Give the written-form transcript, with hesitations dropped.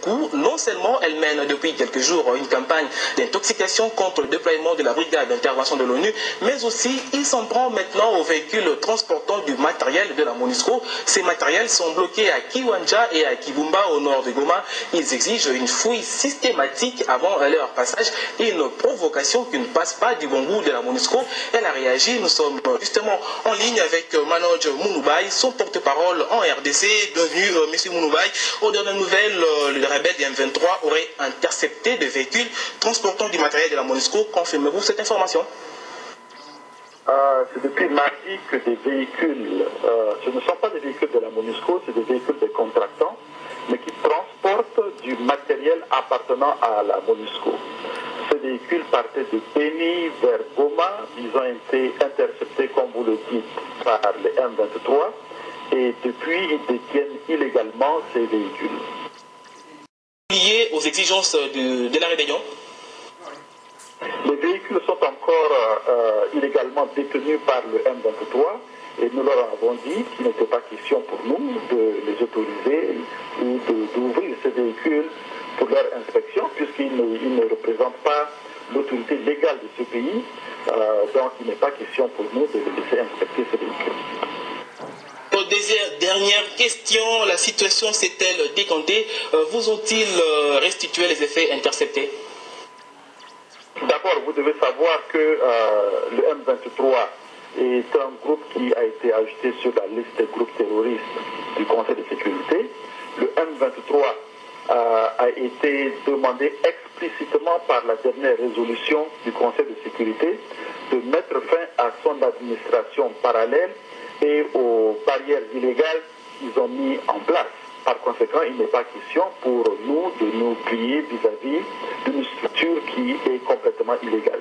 coup, non seulement elle mène depuis quelques jours une campagne d'intoxication contre le déploiement de la brigade d'intervention de l'ONU, mais aussi il s'en prend maintenant aux véhicules transportant du matériel de la MONUSCO. Ces matériels sont bloqués à Kiwanja et à Kibumba au nord de Goma. Ils exigent une fouille systématique avant leur passage et une provocation qui ne passe pas du bon goût de la MONUSCO. Elle a réagi. Nous sommes justement en ligne avec Manoj Mounoubaï, son porte-parole en RDC. Bienvenue, monsieur Mounoubaï. Aux dernières nouvelles, le rebelle du M23 aurait intercepté des véhicules transportant du matériel de la MONUSCO. Confirmez-vous cette information? C'est depuis mardi que des véhicules, ce ne sont pas des véhicules de la MONUSCO, c'est des véhicules des contractants, mais qui transportent du matériel appartenant à la MONUSCO. Ces véhicules partaient de Beni vers Goma, ils ont été interceptés, comme vous le dites, par les M23, et depuis, ils détiennent illégalement ces véhicules. Liés aux exigences de la rébellion? Les véhicules sont encore illégalement détenus par le M23 et nous leur avons dit qu'il n'était pas question pour nous de les autoriser ou d'ouvrir ces véhicules pour leur inspection puisqu'ils ne représentent pas l'autorité légale de ce pays. Donc il n'est pas question pour nous de les laisser inspecter ces véhicules. Dernière question, la situation s'est-elle décantée? Vous ont-ils restitué les effets interceptés? D'abord, vous devez savoir que le M23 est un groupe qui a été ajouté sur la liste des groupes terroristes du Conseil de sécurité. Le M23 a été demandé explicitement par la dernière résolution du Conseil de sécurité de mettre fin à son administration parallèle et aux barrières illégales qu'ils ont mis en place. Par conséquent, il n'est pas question pour nous de nous plier vis-à-vis d'une structure qui est complètement illégale.